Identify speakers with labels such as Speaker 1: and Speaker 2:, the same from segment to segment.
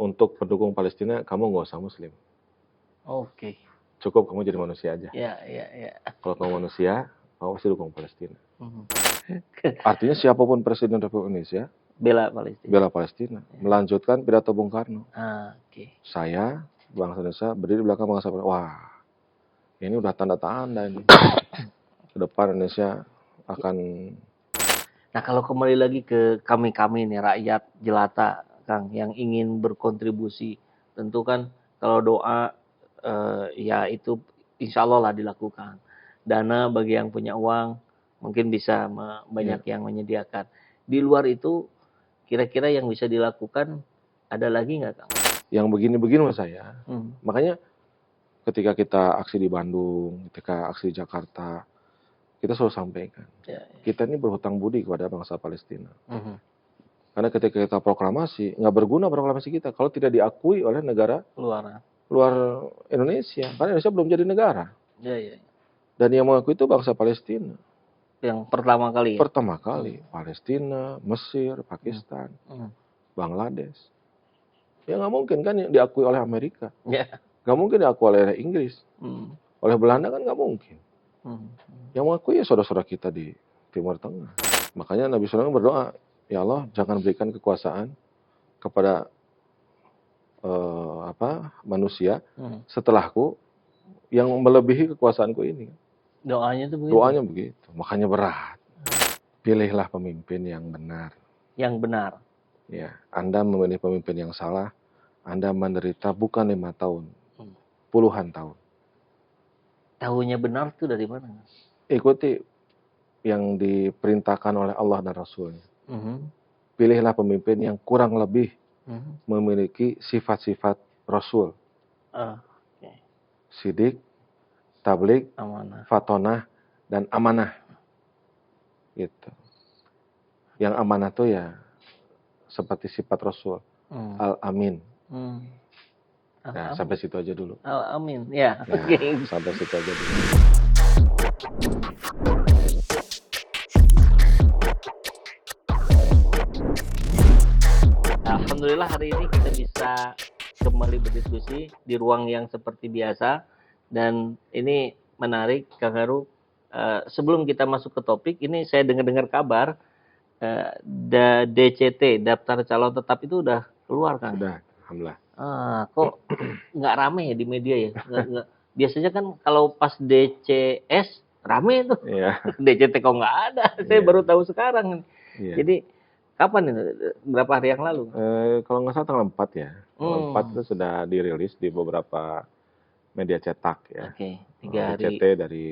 Speaker 1: untuk pendukung Palestina, kamu nggak usah Muslim.
Speaker 2: Oke.
Speaker 1: Cukup kamu jadi manusia aja.
Speaker 2: Ya.
Speaker 1: Kalau kamu manusia, kamu pasti dukung Palestina.
Speaker 2: Mhm.
Speaker 1: Artinya siapapun Presiden Republik Indonesia,
Speaker 2: Bela Palestina.
Speaker 1: bela Palestina. Melanjutkan pidato Bung Karno.
Speaker 2: Oke.
Speaker 1: Saya, bangsa Indonesia, berdiri di belakang bangsa Palestina. Wah, ini udah tanda-tanda ini. Ke depan Indonesia akan...
Speaker 2: Nah, kalau kembali lagi ke kami-kami nih, rakyat jelata, Kang, yang ingin berkontribusi. Tentu kan kalau doa, ya itu insya Allah lah dilakukan. Dana bagi yang punya uang, mungkin bisa banyak yang menyediakan. Di luar itu, kira-kira yang bisa dilakukan, ada lagi nggak, Kang?
Speaker 1: Yang begini-begini mas saya. Makanya ketika kita aksi di Bandung, ketika aksi di Jakarta, kita selalu sampaikan, kita ini berhutang budi kepada bangsa Palestina. Karena ketika kita proklamasi, nggak berguna proklamasi kita kalau tidak diakui oleh negara luar Indonesia. Karena Indonesia belum jadi negara. Dan yang mengakui itu bangsa Palestina.
Speaker 2: Yang pertama kali.
Speaker 1: Pertama kali, Palestina, Mesir, Pakistan, Bangladesh. Ya nggak mungkin kan yang diakui oleh Amerika. Nggak mungkin diakui oleh Inggris. Oleh Belanda kan nggak mungkin. Yang mengakui ya saudara-saudara kita di Timur Tengah. Makanya Nabi SAW berdoa, ya Allah jangan berikan kekuasaan kepada manusia setelahku yang melebihi kekuasaanku ini.
Speaker 2: Doanya itu begitu.
Speaker 1: Doanya begitu. Makanya berat. Pilihlah pemimpin yang benar.
Speaker 2: Yang benar.
Speaker 1: Ya, Anda memilih pemimpin yang salah, Anda menderita bukan 5 tahun, puluhan tahun.
Speaker 2: Tahunya benar itu dari mana?
Speaker 1: Ikuti yang diperintahkan oleh Allah dan Rasulnya. Pilihlah pemimpin yang kurang lebih memiliki sifat-sifat Rasul. Sidik, tablik, fatonah, dan amanah. Gitu. Yang amanah itu ya seperti sifat Rasul. Al-Amin. Nah, sampai situ aja dulu.
Speaker 2: Al-Amin, ya.
Speaker 1: Sampai situ aja dulu.
Speaker 2: Alhamdulillah hari ini kita bisa kembali berdiskusi di ruang yang seperti biasa. Dan ini menarik, Kang Heru. Sebelum kita masuk ke topik, ini saya dengar kabar DCT, daftar calon tetap itu udah keluar, Kang?
Speaker 1: Sudah, alhamdulillah.
Speaker 2: Kok nggak rame ya di media ya? Nggak. Biasanya kan kalau pas DCS rame tuh. DCT kok nggak ada. Saya baru tahu sekarang. Jadi kapan ini? Berapa hari yang lalu?
Speaker 1: Kalau nggak salah tanggal 4 ya. Tanggal 4 itu sudah dirilis di beberapa media cetak ya.
Speaker 2: 3 hari.
Speaker 1: DCT dari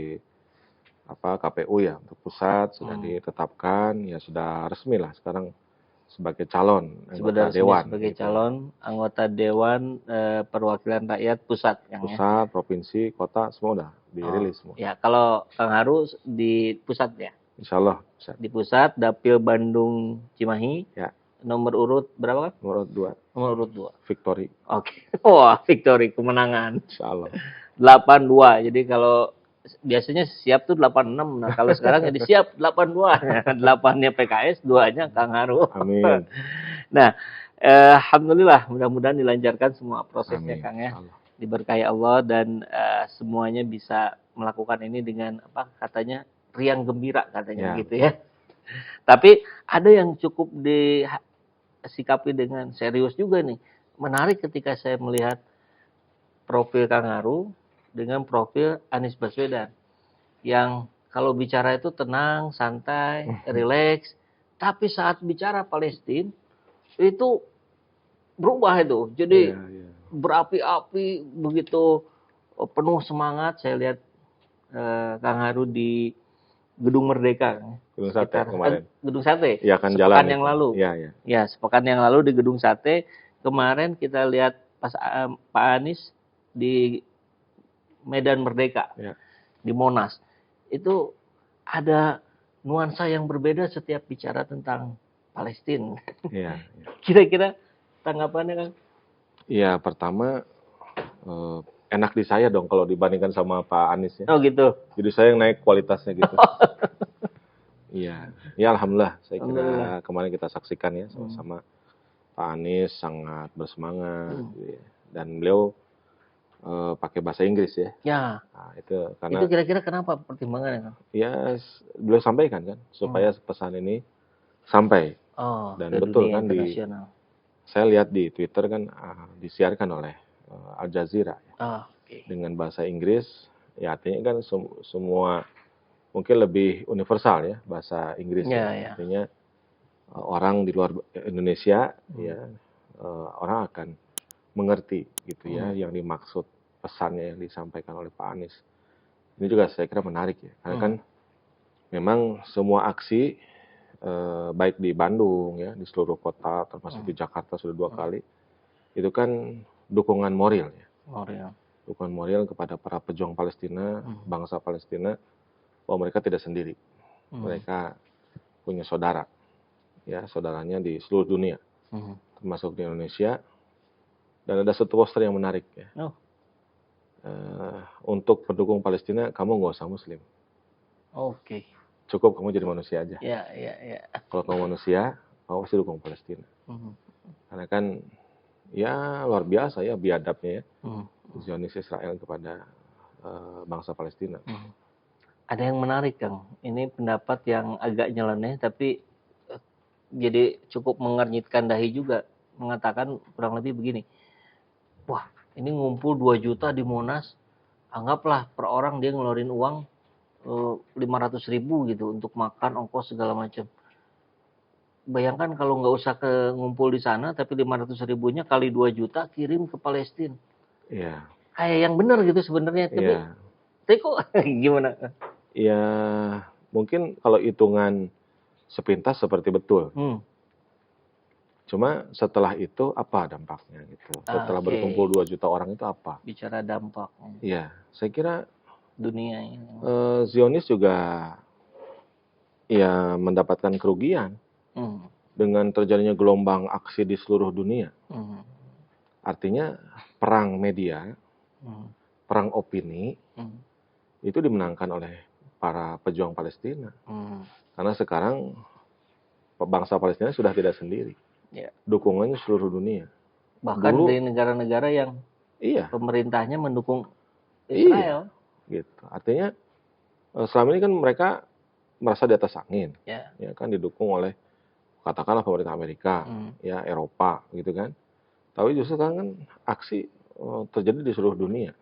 Speaker 1: KPU ya untuk pusat sudah ditetapkan, ya sudah resmi lah sekarang sebagai calon anggota dewan.
Speaker 2: Sebagai calon anggota dewan perwakilan rakyat pusat.
Speaker 1: Pusat, provinsi, kota semua udah dirilis semua.
Speaker 2: Ya, kalau Kang Haru di pusat ya?
Speaker 1: Insya Allah.
Speaker 2: Di pusat, Dapil Bandung Cimahi.
Speaker 1: Ya.
Speaker 2: Nomor urut berapa kan?
Speaker 1: Nomor urut 2.
Speaker 2: Nomor urut 2.
Speaker 1: Victory.
Speaker 2: Oke. Wah, victory, kemenangan.
Speaker 1: Insya Allah.
Speaker 2: 82. Jadi kalau biasanya siap tuh 86. Nah, kalau sekarang jadi siap 82. 8-nya PKS, 2-nya Kang Haru.
Speaker 1: Amin.
Speaker 2: Nah, alhamdulillah mudah-mudahan dilancarkan semua prosesnya, Kang ya. Diberkahi Allah dan semuanya bisa melakukan ini dengan katanya riang gembira katanya gitu ya. Tapi ada yang cukup disikapi dengan serius juga nih. Menarik ketika saya melihat profil Kang Haru dengan profil Anies Baswedan yang kalau bicara itu tenang, santai, rileks, tapi saat bicara Palestina itu berubah itu. Jadi berapi-api, begitu penuh semangat. Saya lihat Kang Haru di Gedung Merdeka,
Speaker 1: Gedung Sate kemarin.
Speaker 2: Gedung Sate.
Speaker 1: Ya, kan
Speaker 2: sepekan
Speaker 1: jalan
Speaker 2: yang lalu. Ya, sepekan yang lalu di Gedung Sate. Kemarin kita lihat Pak Anies di Medan Merdeka, di Monas. Itu ada nuansa yang berbeda setiap bicara tentang Palestina. Kira-kira tanggapannya, Kang?
Speaker 1: Iya, pertama enak di saya dong kalau dibandingkan sama Pak Anies ya.
Speaker 2: Oh gitu.
Speaker 1: Jadi saya yang naik kualitasnya gitu. Iya, ya alhamdulillah. Saya kira kemarin kita saksikan ya sama-sama Pak Anies sangat bersemangat, gitu ya. Dan beliau pakai bahasa Inggris ya.
Speaker 2: Ya.
Speaker 1: Nah, itu karena
Speaker 2: itu kira-kira kenapa pertimbangannya?
Speaker 1: Ya, beliau sampaikan kan supaya pesan ini sampai. Dan betul kan saya lihat di Twitter kan disiarkan oleh Al Jazeera ya. Dengan bahasa Inggris, ya artinya kan semua mungkin lebih universal ya bahasa Inggris ya. Artinya orang di luar Indonesia ya orang akan mengerti gitu ya yang dimaksud pesannya yang disampaikan oleh Pak Anies. Ini juga saya kira menarik ya, karena kan memang semua aksi baik di Bandung ya, di seluruh kota, termasuk di Jakarta sudah 2 kali, itu kan dukungan moral ya. Dukungan moral kepada para pejuang Palestina, bangsa Palestina, bahwa mereka tidak sendiri. Mereka punya saudara, ya saudaranya di seluruh dunia, termasuk di Indonesia. Dan ada satu poster yang menarik ya. Untuk pendukung Palestina, kamu nggak usah Muslim. Cukup kamu jadi manusia aja. Kalau kamu manusia, kamu pasti dukung Palestina. Karena kan ya luar biasa ya biadabnya ya Zionis Israel kepada bangsa Palestina.
Speaker 2: Ada yang menarik Kang. Ini pendapat yang agak nyeleneh tapi jadi cukup mengernyitkan dahi juga. Mengatakan kurang lebih begini. Wah, ini ngumpul 2 juta di Monas, anggaplah per orang dia ngeluarin uang 500.000 gitu untuk makan, ongkos segala macam. Bayangkan kalau nggak usah ngumpul di sana, tapi 500.000-nya kali 2 juta kirim ke Palestina.
Speaker 1: Iya.
Speaker 2: Kayak yang benar gitu sebenarnya. Tapi kok gimana?
Speaker 1: Ya mungkin kalau hitungan sepintas seperti betul. Cuma setelah itu apa dampaknya gitu. Setelah berkumpul 2 juta orang itu apa?
Speaker 2: Bicara dampak.
Speaker 1: Iya, saya kira
Speaker 2: dunia ini.
Speaker 1: Zionis juga ya mendapatkan kerugian dengan terjadinya gelombang aksi di seluruh dunia. Artinya perang media, perang opini itu dimenangkan oleh para pejuang Palestina. Karena sekarang bangsa Palestina sudah tidak sendiri. Dukungannya seluruh dunia.
Speaker 2: Bahkan di negara-negara yang pemerintahnya mendukung Israel.
Speaker 1: Gitu. Artinya selama ini kan mereka merasa di atas angin. Ya kan didukung oleh katakanlah pemerintah Amerika, ya Eropa gitu kan. Tapi justru kan aksi terjadi di seluruh dunia.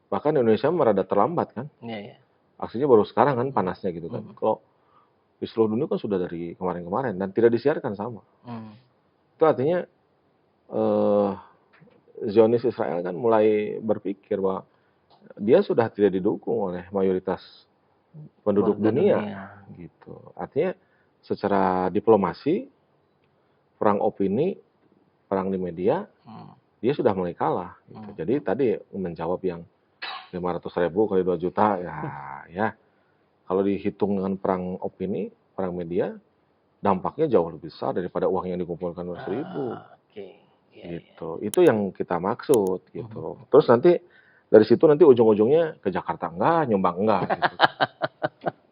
Speaker 1: Bahkan Indonesia merada terlambat kan. Aksinya baru sekarang kan panasnya gitu kan. Kalau di seluruh dunia kan sudah dari kemarin-kemarin dan tidak disiarkan sama. Itu artinya Zionis Israel kan mulai berpikir bahwa dia sudah tidak didukung oleh mayoritas penduduk dunia gitu. Artinya secara diplomasi, perang opini, perang di media, dia sudah mulai kalah. Gitu. Jadi tadi menjawab yang 500.000 kali 2 juta ya. Kalau dihitung dengan perang opini, perang media, dampaknya jauh lebih besar daripada uang yang dikumpulkan 200.000. Gitu. Itu yang kita maksud gitu. Terus nanti dari situ nanti ujung-ujungnya ke Jakarta enggak, nyumbang enggak gitu.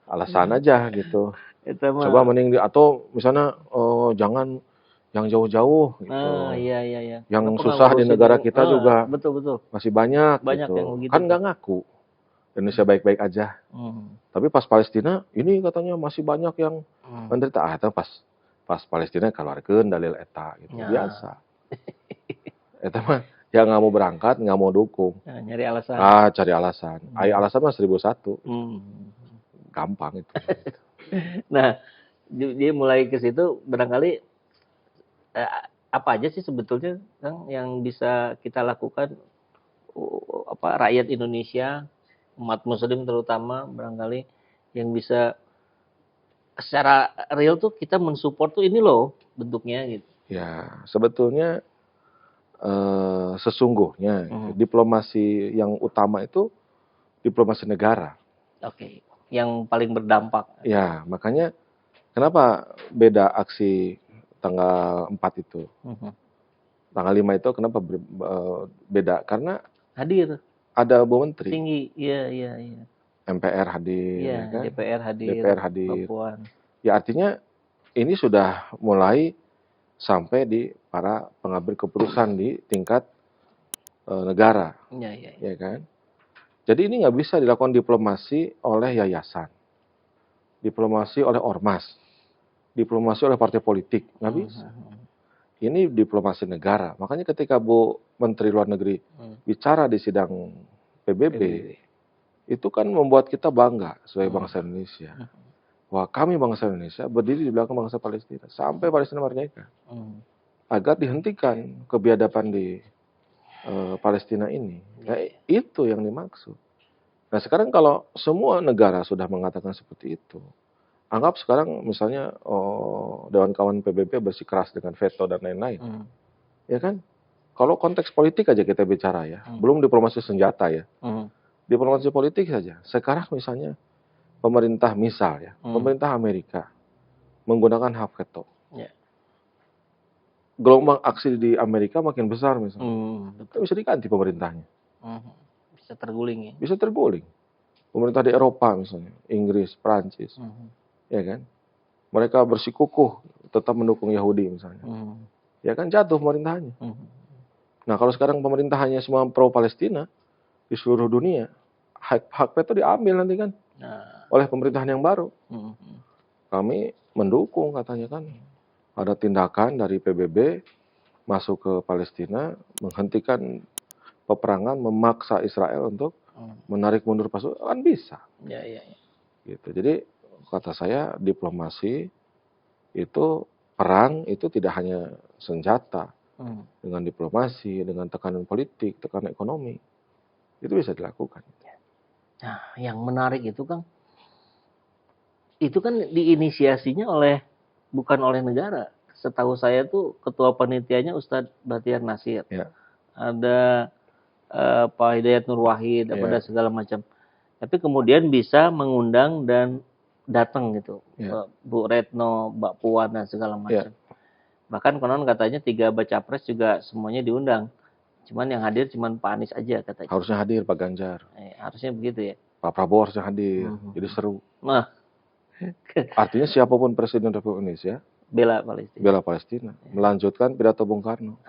Speaker 1: Alasan aja gitu. Coba mending atau misalnya jangan yang jauh-jauh gitu.
Speaker 2: Iya.
Speaker 1: Yang susah di negara kita juga
Speaker 2: betul.
Speaker 1: masih banyak gitu.
Speaker 2: Yang begitu,
Speaker 1: kan enggak ngaku Indonesia baik-baik aja. Tapi pas Palestina ini katanya masih banyak yang menderita. Itu pas Palestina keluarkeun dalil eta gitu. Biasa. Eta mah yang nggak mau berangkat, nggak mau dukung.
Speaker 2: Nyari alasan.
Speaker 1: Cari alasan. Alasan mah 1001. Gampang itu.
Speaker 2: Nah, dia mulai ke situ barangkali apa aja sih sebetulnya Kang yang bisa kita lakukan rakyat Indonesia, umat muslim terutama barangkali yang bisa secara real tuh kita mensupport tuh ini loh bentuknya gitu.
Speaker 1: Ya, sebetulnya sesungguhnya diplomasi yang utama itu diplomasi negara.
Speaker 2: Yang paling berdampak.
Speaker 1: Ya, makanya kenapa beda aksi tanggal 4 itu. Tanggal 5 itu kenapa beda? Karena
Speaker 2: hadir.
Speaker 1: Ada Bu Menteri.
Speaker 2: Tinggi, iya.
Speaker 1: MPR hadir,
Speaker 2: ya kan? DPR hadir.
Speaker 1: Ya artinya ini sudah mulai sampai di para pengambil keputusan di tingkat negara, ya kan? Jadi ini nggak bisa dilakukan diplomasi oleh yayasan, diplomasi oleh ormas, diplomasi oleh partai politik, nggak bisa. Ini diplomasi negara. Makanya ketika Bu Menteri Luar Negeri bicara di sidang PBB, itu kan membuat kita bangga sebagai bangsa Indonesia. Wah, kami bangsa Indonesia berdiri di belakang bangsa Palestina sampai Palestina merdeka. Agar dihentikan kebiadaban di Palestina ini. Ya, itu yang dimaksud. Nah, sekarang kalau semua negara sudah mengatakan seperti itu, anggap sekarang misalnya Dewan Kawan PBB bersikeras dengan veto dan lain-lain. Ya kan? Kalau konteks politik aja kita bicara ya, belum diplomasi senjata ya. Diplomasi politik saja. Sekarang misalnya pemerintah pemerintah Amerika menggunakan hak veto. Gelombang aksi di Amerika makin besar misalnya. Itu bisa diganti pemerintahnya.
Speaker 2: Bisa terguling ya.
Speaker 1: Bisa terguling. Pemerintah di Eropa misalnya, Inggris, Prancis. Ya kan? Mereka bersikukuh tetap mendukung Yahudi misalnya. Ya kan jatuh pemerintahannya. Nah, kalau sekarang pemerintahannya semua pro Palestina di seluruh dunia, hak veto diambil nanti kan oleh pemerintahan yang baru. Kami mendukung katanya kan. Ada tindakan dari PBB masuk ke Palestina, menghentikan peperangan, memaksa Israel untuk menarik mundur pasukan, kan bisa. Gitu. Jadi kata saya diplomasi itu perang itu tidak hanya senjata. Dengan diplomasi, dengan tekanan politik, tekanan ekonomi, itu bisa dilakukan.
Speaker 2: Nah, yang menarik itu kan diinisiasinya bukan oleh negara. Setahu saya tuh ketua panitianya Ustadz Batiar Nasir. Ada Pak Hidayat Nur Wahid, dan segala macam. Tapi kemudian bisa mengundang dan datang gitu. Bu Retno, Mbak Puan dan segala macam. Bahkan konon katanya 3 baca pres juga semuanya diundang. Cuman yang hadir cuman Pak Anies aja katanya.
Speaker 1: Harusnya hadir Pak Ganjar.
Speaker 2: Harusnya begitu ya.
Speaker 1: Pak Prabowo harusnya hadir. Jadi seru. Artinya siapapun Presiden Republik Indonesia bela Palestina. Melanjutkan pidato Bung Karno.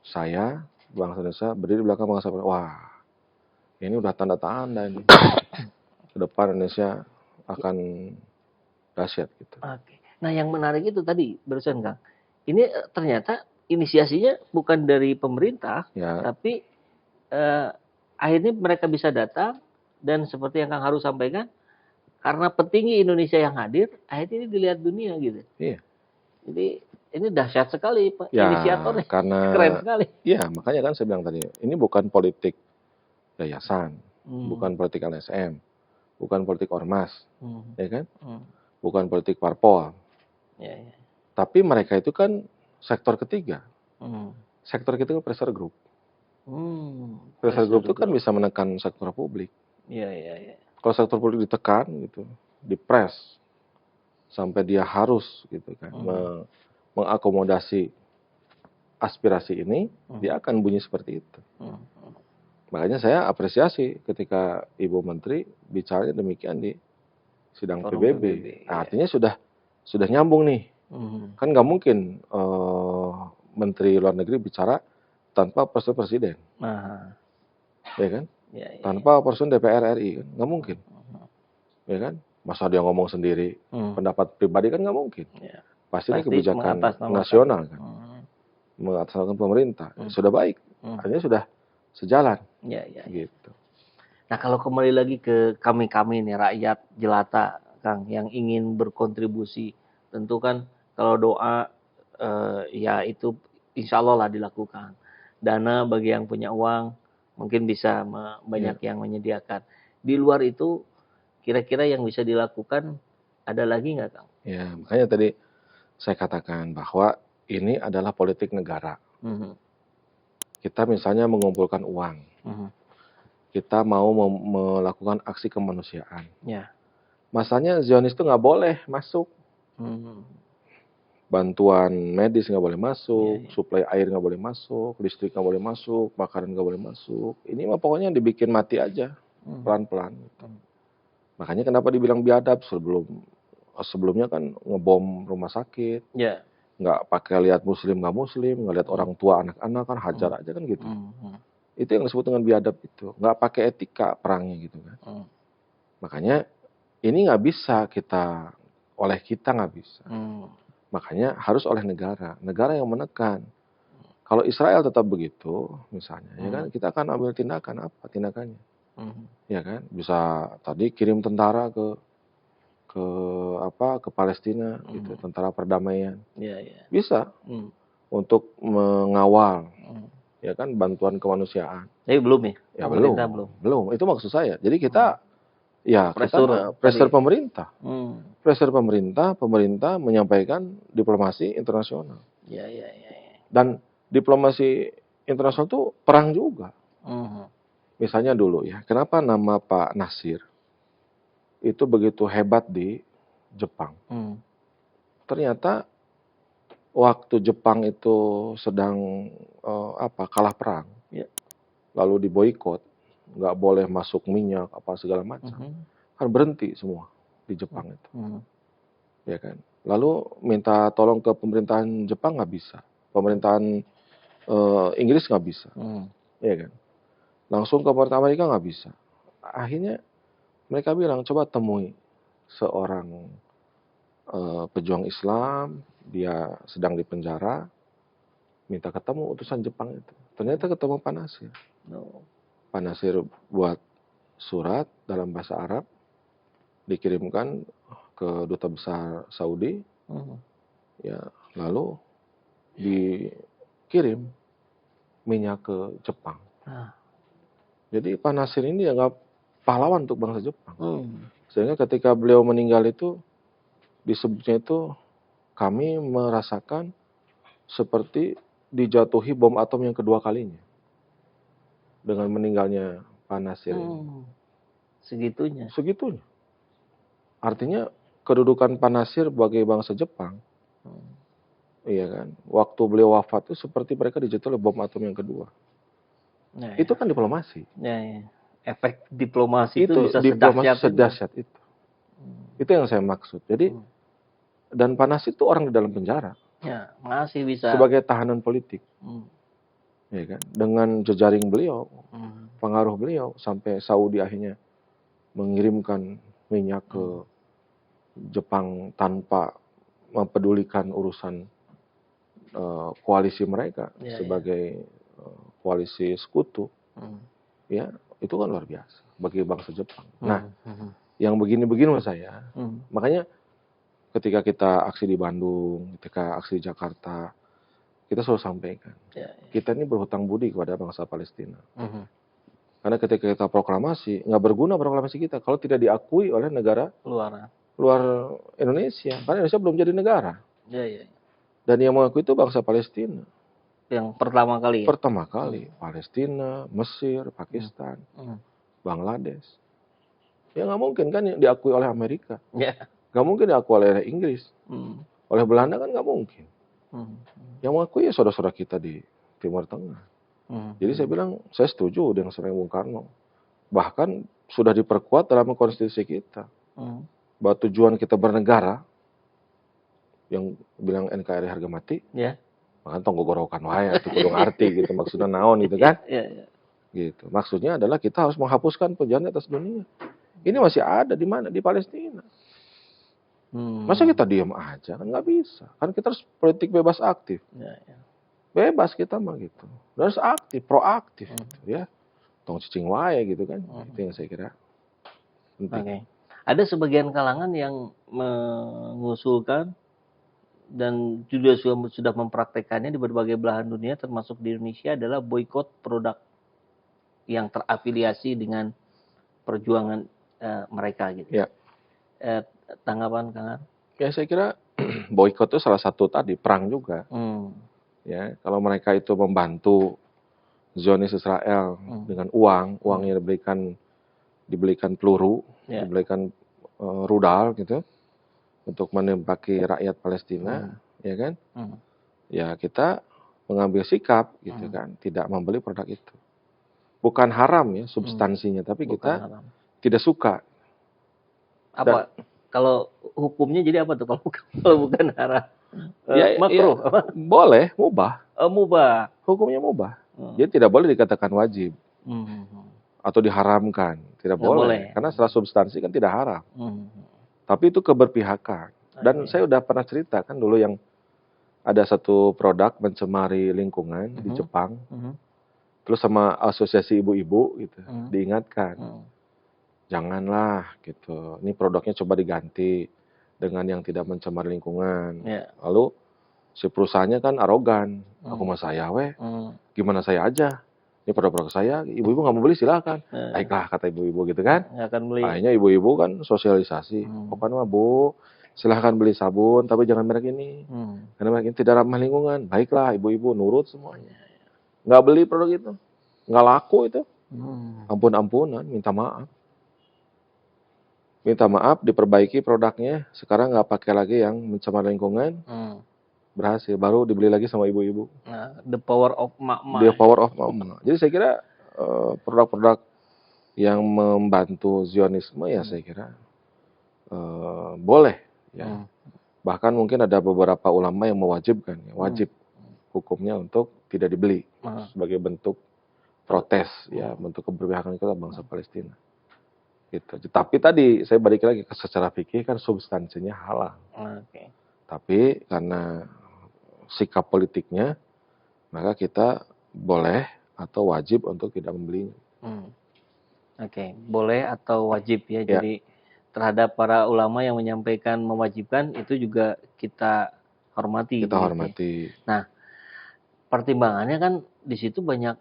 Speaker 1: Saya, bangsa Indonesia, berdiri di belakang bangsa Palestina. Wah, ini udah tanda-tanda ini. Ke depan Indonesia akan dahsyat gitu.
Speaker 2: Nah, yang menarik itu tadi barusan Kang. Ini ternyata inisiasinya bukan dari pemerintah, tapi akhirnya mereka bisa datang dan seperti yang Kang Haru sampaikan, karena petinggi Indonesia yang hadir, akhirnya ini dilihat dunia gitu. Jadi ini dahsyat sekali Pak inisiatornya.
Speaker 1: Karena
Speaker 2: keren sekali.
Speaker 1: Iya, makanya kan saya bilang tadi, ini bukan politik yayasan, bukan politik LSM, bukan politik ormas, ya kan? Bukan politik parpol. Tapi mereka itu kan sektor ketiga. Sektor ketiga pressure group. Pressure group itu kan bisa menekan sektor publik. Kalau sektor publik ditekan gitu, dipres sampai dia harus gitu kan mengakomodasi aspirasi ini, dia akan bunyi seperti itu. Makanya saya apresiasi ketika Ibu Menteri bicaranya demikian di sidang PBB. Artinya sudah nyambung nih. Kan nggak mungkin Menteri Luar Negeri bicara tanpa presiden. Ya kan? Tanpa persetujuan DPR RI kan nggak mungkin. Ya kan? Masa dia ngomong sendiri, pendapat pribadi kan nggak mungkin. Pasti ini kebijakan nasional kan. Mengatasnamakan pemerintah. Sudah baik. Artinya sudah sejalan. Gitu.
Speaker 2: Nah, kalau kembali lagi ke kami nih rakyat jelata Kang yang ingin berkontribusi, tentu kan kalau doa ya itu insya Allah lah dilakukan. Dana bagi yang punya uang mungkin bisa banyak yang menyediakan. Di luar itu kira-kira yang bisa dilakukan ada lagi nggak Kang?
Speaker 1: Ya, makanya tadi saya katakan bahwa ini adalah politik negara. Kita misalnya mengumpulkan uang. Kita mau melakukan aksi kemanusiaan. Masanya Zionis itu nggak boleh masuk. Bantuan medis nggak boleh masuk, suplai air nggak boleh masuk, listrik nggak boleh masuk, makanan nggak boleh masuk. Ini mah pokoknya dibikin mati aja, pelan-pelan. Makanya kenapa dibilang biadab sebelumnya kan ngebom rumah sakit, nggak pakai lihat muslim nggak muslim, nggak lihat orang tua anak-anak, kan hajar aja kan gitu. Itu yang disebut dengan biadab itu, nggak pakai etika perangnya gitu kan. Makanya ini nggak bisa oleh kita nggak bisa. Makanya harus oleh negara yang menekan. Kalau Israel tetap begitu, misalnya, ya kan, kita akan ambil tindakan apa tindakannya, ya kan? Bisa tadi kirim tentara ke Palestina, gitu, tentara perdamaian, bisa untuk mengawal, ya kan, bantuan kemanusiaan.
Speaker 2: Tapi belum ya?
Speaker 1: Ya belum. Itu maksud saya. Jadi kita pressure pemerintah. Pressure pemerintah menyampaikan diplomasi internasional. Dan diplomasi internasional itu perang juga. Misalnya dulu ya, kenapa nama Pak Nasir itu begitu hebat di Jepang? Ternyata waktu Jepang itu sedang kalah perang, lalu diboikot, nggak boleh masuk minyak apa segala macam, kan berhenti semua di Jepang itu, ya kan. Lalu minta tolong ke pemerintahan Jepang nggak bisa, pemerintahan Inggris nggak bisa, ya kan. Langsung ke pemerintah Amerika nggak bisa. Akhirnya mereka bilang coba temui seorang pejuang Islam, dia sedang di penjara, minta ketemu utusan Jepang itu. Ternyata ketemu Pak Nasir. Pak Nasir buat surat dalam bahasa Arab, dikirimkan ke duta besar Saudi, ya, lalu dikirim minyak ke Jepang. Jadi Pak Nasir ini dianggap pahlawan untuk bangsa Jepang. Sehingga ketika beliau meninggal itu, disebutnya itu, kami merasakan seperti dijatuhi bom atom yang kedua kalinya dengan meninggalnya Pak Nasir ini.
Speaker 2: Segitunya.
Speaker 1: Artinya kedudukan Pak Nasir sebagai bangsa Jepang, iya kan, waktu beliau wafat itu seperti mereka dijatuhi bom atom yang kedua. Itu kan diplomasi.
Speaker 2: Efek diplomasi itu bisa sedahsyat
Speaker 1: itu. Itu yang saya maksud. Jadi dan Pak Nasir itu orang di dalam penjara.
Speaker 2: Ya, masih bisa
Speaker 1: sebagai tahanan politik. Ya kan? Dengan jejaring beliau, pengaruh beliau, sampai Saudi akhirnya mengirimkan minyak ke Jepang tanpa mempedulikan urusan koalisi mereka sebagai koalisi sekutu. Ya, itu kan luar biasa bagi bangsa Jepang. Nah, yang begini-begini menurut saya, makanya ketika kita aksi di Bandung, ketika aksi di Jakarta, kita selalu sampaikan, kita ini berhutang budi kepada bangsa Palestina. Karena ketika kita proklamasi, nggak berguna proklamasi kita kalau tidak diakui oleh negara luar Indonesia. Karena Indonesia belum jadi negara. Dan yang mengakui itu bangsa Palestina.
Speaker 2: Yang pertama kali.
Speaker 1: Pertama kali, Palestina, Mesir, Pakistan, Bangladesh. Ya nggak mungkin kan diakui oleh Amerika. Nggak mungkin diakui oleh Inggris. Oleh Belanda kan nggak mungkin. Yang mengakui ya saudara-saudara kita di Timur Tengah. Jadi saya bilang, saya setuju dengan Bung Karno. Bahkan sudah diperkuat dalam konstitusi kita. Bahwa tujuan kita bernegara, yang bilang NKRI harga mati, maka tonggo gorokan wae itu kudu ngarti gitu, maksudnya naon gitu kan. Gitu. Maksudnya adalah kita harus menghapuskan penjara atas dunia. Ini masih ada di mana? Di Palestina. Masa kita diam aja? Kan nggak bisa. Kan kita harus politik bebas aktif. Bebas kita mah gitu. Harus aktif, proaktif gitu ya. Tong cicing wae gitu kan. Itu yang saya kira penting.
Speaker 2: Ada sebagian kalangan yang mengusulkan dan juga sudah mempraktekannya di berbagai belahan dunia termasuk di Indonesia adalah boikot produk yang terafiliasi dengan perjuangan mereka gitu. Tanggapan Kang Ar?
Speaker 1: Ya saya kira boikot itu salah satu tadi perang juga. Ya, kalau mereka itu membantu Zionis Israel dengan uangnya dibelikan peluru, dibelikan rudal gitu untuk menembaki rakyat Palestina, ya kan? Ya kita mengambil sikap gitu kan, tidak membeli produk itu. Bukan haram ya substansinya, tapi kita tidak suka.
Speaker 2: Apa? Kalau hukumnya jadi apa tuh kalau bukan haram? makruh.
Speaker 1: Ya, boleh, mubah.
Speaker 2: Mubah.
Speaker 1: Hukumnya mubah. Jadi tidak boleh dikatakan wajib. Atau diharamkan. Tidak boleh. Karena secara substansi kan tidak haram. Tapi itu keberpihakan. Dan saya udah pernah cerita kan dulu yang ada satu produk mencemari lingkungan di Jepang. Terus sama asosiasi ibu-ibu gitu, diingatkan. Janganlah gitu. Ini produknya coba diganti dengan yang tidak mencemari lingkungan. Lalu si perusahaannya kan arogan. Aku mah saya gimana saya aja. Ini produk-produk saya, ibu-ibu nggak mau beli silakan. Baiklah kata ibu-ibu gitu kan. Akhirnya ibu-ibu kan sosialisasi. Pokoknya mah Bu, silahkan beli sabun, tapi jangan merek ini. Karena merek ini tidak ramah lingkungan. Baiklah ibu-ibu nurut semuanya. Nggak beli produk itu. Nggak laku itu. Ampun-ampunan, minta maaf. Minta maaf, diperbaiki produknya. Sekarang nggak pakai lagi yang mencemari lingkungan. Berhasil, baru dibeli lagi sama ibu-ibu.
Speaker 2: The power of mama.
Speaker 1: The power of mama. Jadi saya kira produk-produk yang membantu Zionisme ya saya kira boleh. Ya. Bahkan mungkin ada beberapa ulama yang mewajibkan, wajib hukumnya untuk tidak dibeli sebagai bentuk protes, ya, bentuk keberpihakan kita bangsa Palestina. Gitu. Tapi tadi saya balik lagi ke secara fikih kan substansinya halal. Tapi karena sikap politiknya, maka kita boleh atau wajib untuk tidak membelinya.
Speaker 2: Boleh atau wajib ya. Jadi terhadap para ulama yang menyampaikan mewajibkan itu juga kita hormati.
Speaker 1: Kita hormati.
Speaker 2: Nah, pertimbangannya kan di situ banyak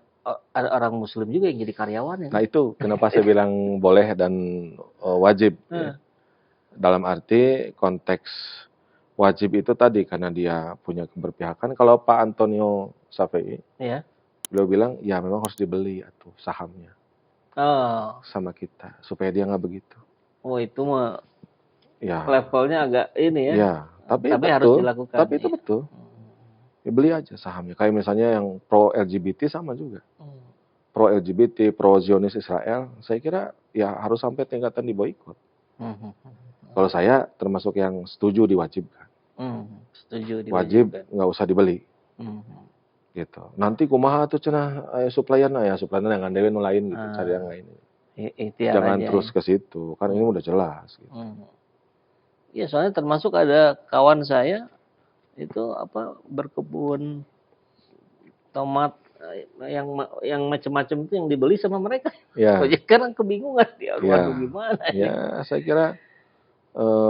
Speaker 2: orang Muslim juga yang jadi karyawan. Ya?
Speaker 1: Nah itu kenapa saya bilang boleh dan wajib. Ya. Dalam arti konteks wajib itu tadi karena dia punya keberpihakan. Kalau Pak Antonio Safei, beliau bilang ya memang harus dibeli atau sahamnya sama kita supaya dia nggak begitu.
Speaker 2: Itu mah levelnya agak ini ya.
Speaker 1: Ya, tapi betul, harus dilakukan. Tapi itu betul. Ya, beli aja sahamnya. Kayak misalnya yang pro LGBT sama juga. Pro LGBT, pro Zionis Israel, saya kira ya harus sampai tingkatan diboikot. Kalau saya termasuk yang setuju diwajibkan.
Speaker 2: Setuju diwajibkan.
Speaker 1: Wajib nggak usah dibeli. Gitu. Nanti kumaha tuh cenah supplierna ya, supplierna yang ngandelin lain gitu, cari yang lain. Jangan terus ke situ, kan ini udah jelas gitu.
Speaker 2: Iya, soalnya termasuk ada kawan saya itu berkebun tomat yang macam-macam itu yang dibeli sama mereka. Jadi sekarang kebingungan dia gimana.
Speaker 1: Ya, saya kira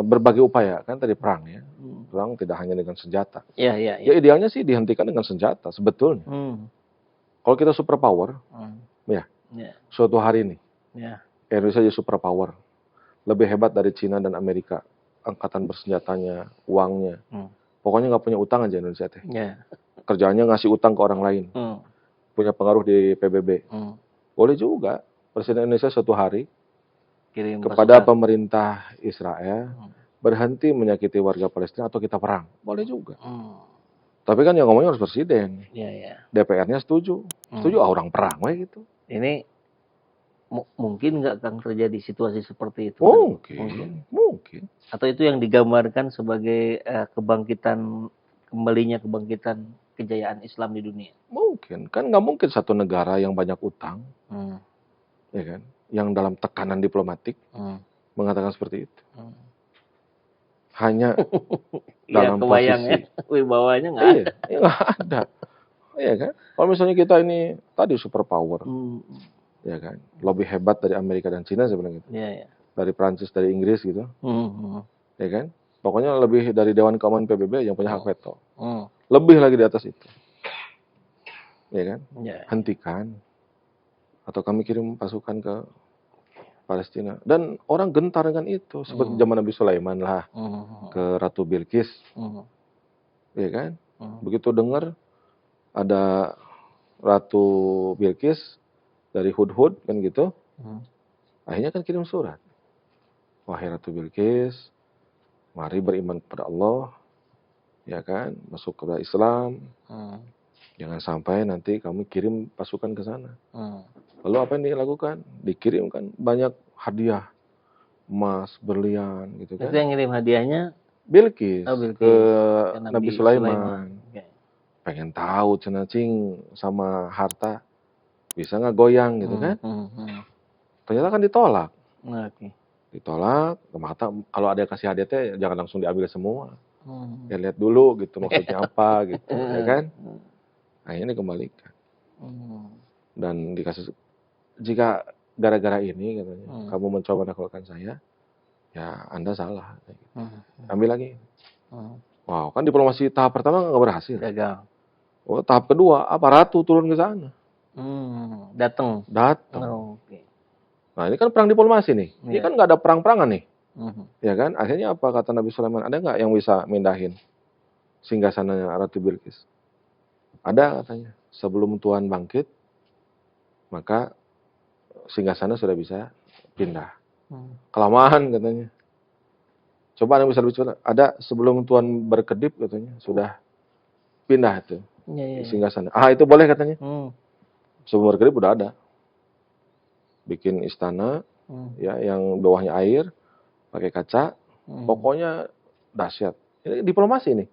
Speaker 1: berbagai upaya kan tadi perang ya. Perang tidak hanya dengan senjata. Ya idealnya sih dihentikan dengan senjata sebetulnya. Kalau kita superpower, suatu hari ini Indonesia jadi superpower, lebih hebat dari Cina dan Amerika, angkatan bersenjatanya, uangnya, pokoknya nggak punya utang aja Indonesia teh. Kerjaannya ngasih utang ke orang lain, punya pengaruh di PBB, boleh juga Presiden Indonesia suatu hari kepada pemerintah Israel berhenti menyakiti warga Palestina atau kita perang. Boleh juga. Tapi kan yang ngomongnya harus presiden. DPR-nya setuju. Setuju orang perang gitu.
Speaker 2: Ini mungkin nggak Kang terjadi situasi seperti itu?
Speaker 1: Mungkin.
Speaker 2: Atau itu yang digambarkan sebagai kembalinya kebangkitan kejayaan Islam di dunia?
Speaker 1: Mungkin. Kan nggak mungkin satu negara yang banyak utang. Ya kan? Yang dalam tekanan diplomatik mengatakan seperti itu. Hanya dalam posisi
Speaker 2: wibawanya nggak ada.
Speaker 1: Nggak ada. Iya kan? Kalau misalnya kita ini tadi superpower, ya kan, lebih hebat dari Amerika dan Cina sebenarnya gitu. Dari Prancis, dari Inggris gitu, ya kan? Pokoknya lebih dari Dewan Keamanan PBB yang punya hak veto. Lebih lagi di atas itu, ya kan? Hentikan. Atau kami kirim pasukan ke Palestina. Dan orang gentar dengan itu. Seperti zaman Nabi Sulaiman lah. Ke Ratu Bilqis. Ya kan? Begitu dengar ada Ratu Bilqis dari Hudhud kan gitu. Akhirnya kan kirim surat. Wahai Ratu Bilqis, mari beriman kepada Allah. Ya kan? Masuk kepada Islam. Jangan sampai nanti kami kirim pasukan ke sana. Lalu apa yang dilakukan? Dikirimkan banyak hadiah, emas, berlian, gitu kan?
Speaker 2: Itu yang ngirim hadiahnya
Speaker 1: Bilqis,
Speaker 2: Bilqis.
Speaker 1: ke
Speaker 2: Ke
Speaker 1: Nabi Sulaiman. Okay. Pengen tahu cenacing sama harta bisa nggak goyang gitu kan? Ternyata kan ditolak.
Speaker 2: Okay.
Speaker 1: Ditolak, mata kalau ada yang kasih hadiahnya jangan langsung diambil semua. Ya lihat dulu gitu maksudnya apa gitu, ya kan? Akhirnya dikembalikan. Dan dikasih, jika gara-gara ini katanya kamu mencoba menaklukkan saya, ya Anda salah. Gitu. Ambil lagi. Wow, kan diplomasi tahap pertama nggak berhasil.
Speaker 2: Gagal.
Speaker 1: Oh, tahap kedua, apa ratu turun ke sana?
Speaker 2: Datang.
Speaker 1: Okay. Nah, ini kan perang diplomasi nih. Ini kan nggak ada perang-perangan nih. Ya kan? Akhirnya apa kata Nabi Sulaiman? Ada nggak yang bisa mindahin singgasananya Ratu Bilqis? Ada katanya. Sebelum Tuhan bangkit, maka singgasana sudah bisa pindah. Kelamaan katanya. Coba ada bisa bicara. Ada sebelum Tuhan berkedip katanya sudah pindah itu singgasana. Itu boleh katanya. Sebelum berkedip udah ada. Bikin istana ya yang bawahnya air, pakai kaca. Pokoknya dahsyat. Ini diplomasi nih.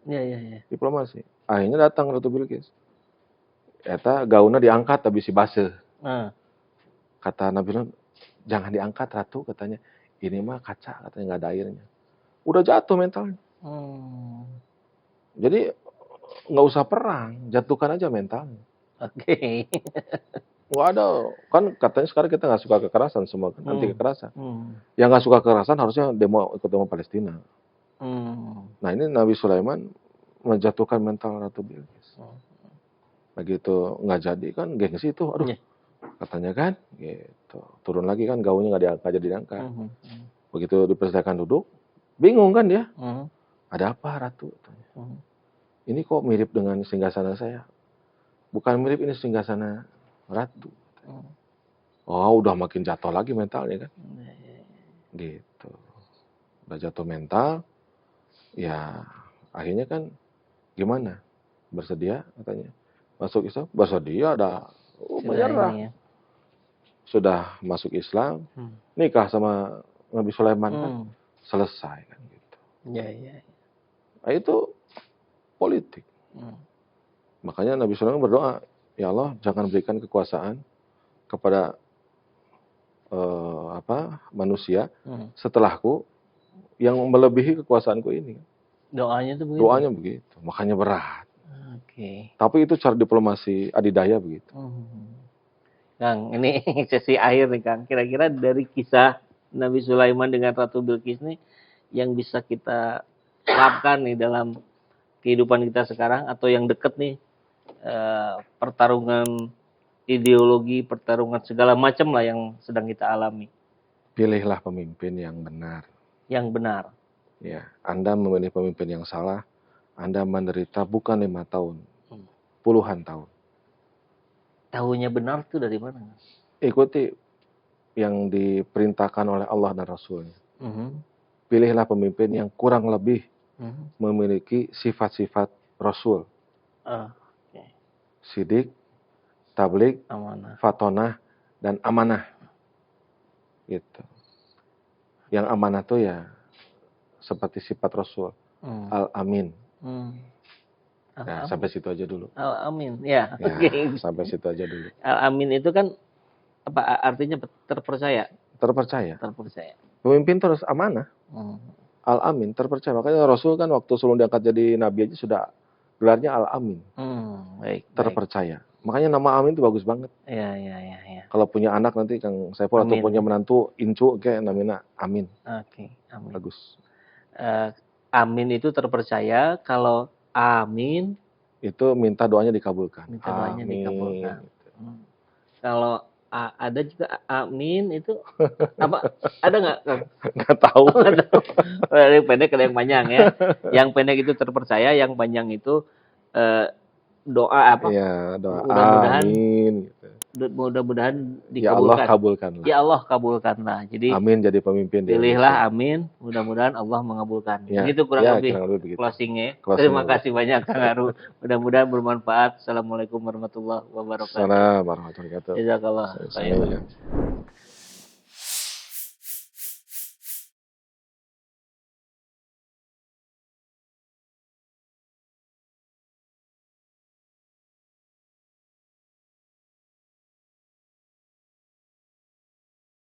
Speaker 1: Diplomasi. Akhirnya datang Ratu Bilqis. Eta gaunnya diangkat habis si base. Kata Nabi, jangan diangkat Ratu katanya. Ini mah kaca katanya nggak ada airnya. Udah jatuh mentalnya. Jadi nggak usah perang, jatuhkan aja mentalnya.
Speaker 2: Oke.
Speaker 1: Nggak ada, kan katanya sekarang kita nggak suka kekerasan semua, kan anti kekerasan. Yang nggak suka kekerasan harusnya ikut demo Palestina. Nah ini Nabi Sulaiman menjatuhkan mental Ratu Bilqis. Begitu nggak jadi kan gengsi itu, aduh. Katanya kan, gitu. Turun lagi kan gaunnya nggak jadi diangkat. Begitu dipersilakan duduk, bingung kan dia. Ada apa Ratu? Ini kok mirip dengan singgasana saya? Bukan mirip, ini singgasana Ratu. Oh, udah makin jatuh lagi mentalnya kan. Gitu. Udah jatuh mental, ya akhirnya kan gimana? Bersedia katanya. Masuk Islam, bersedia ada. Menyerah. Sudah masuk Islam, nikah sama Nabi Sulaiman kan selesai kan gitu. Nah, itu politik. Makanya Nabi Sulaiman berdoa, ya Allah jangan berikan kekuasaan kepada manusia setelahku yang melebihi kekuasaanku ini.
Speaker 2: Doanya itu begitu.
Speaker 1: Doanya begitu, makanya berat. Tapi itu cara diplomasi adidaya begitu.
Speaker 2: Kang, ini sesi akhir nih Kang. Kira-kira dari kisah Nabi Sulaiman dengan Ratu Bilqis nih yang bisa kita terapkan nih dalam kehidupan kita sekarang atau yang deket nih, pertarungan ideologi, pertarungan segala macam lah yang sedang kita alami.
Speaker 1: Pilihlah pemimpin yang benar.
Speaker 2: Yang benar.
Speaker 1: Ya, Anda memilih pemimpin yang salah, Anda menderita bukan 5 tahun, puluhan tahun.
Speaker 2: Tahunya benar itu dari mana?
Speaker 1: Ikuti yang diperintahkan oleh Allah dan Rasulnya. Pilihlah pemimpin yang kurang lebih memiliki sifat-sifat Rasul. Sidik, tablik, fatonah, dan amanah. Gitu. Yang amanah itu ya seperti sifat Rasul. Al-Amin. Nah, sampai situ aja dulu.
Speaker 2: Al-Amin, ya.
Speaker 1: Sampai situ aja dulu.
Speaker 2: Al-Amin itu kan apa artinya? Terpercaya.
Speaker 1: Terpercaya.
Speaker 2: Pemimpin
Speaker 1: terus amanah. Al-Amin, terpercaya. Makanya Rasul kan waktu sebelum diangkat jadi nabi aja sudah gelarnya Al-Amin. Terpercaya. Makanya nama Amin itu bagus banget.
Speaker 2: Iya.
Speaker 1: Kalau punya anak nanti Kang Saiful atau punya menantu Incu kayak namanya Amin.
Speaker 2: Oke, Amin.
Speaker 1: Bagus.
Speaker 2: Amin itu terpercaya. Kalau Amin
Speaker 1: itu minta doanya dikabulkan.
Speaker 2: Dikabulkan. Kalau ada juga Amin itu apa? Ada nggak?
Speaker 1: Nggak tahu.
Speaker 2: Ada yang pendek, ada yang panjang ya. Yang pendek itu terpercaya, yang panjang itu doa apa?
Speaker 1: Iya, doa.
Speaker 2: Mudah-mudahan.
Speaker 1: Amin.
Speaker 2: Mudah-mudahan dikabulkan.
Speaker 1: Ya Allah kabulkanlah.
Speaker 2: Ya Allah kabulkanlah. Jadi
Speaker 1: Amin jadi pemimpin.
Speaker 2: Pilihlah Amin. Mudah-mudahan Allah mengabulkan.
Speaker 1: Ya,
Speaker 2: itu kurang lebih
Speaker 1: begitu.
Speaker 2: Closingnya. Terima kasih banyak Kang Aru. Mudah-mudahan bermanfaat. Assalamualaikum warahmatullahi wabarakatuh.
Speaker 1: Assalamualaikum warahmatullahi wabarakatuh.
Speaker 2: Jazakallah.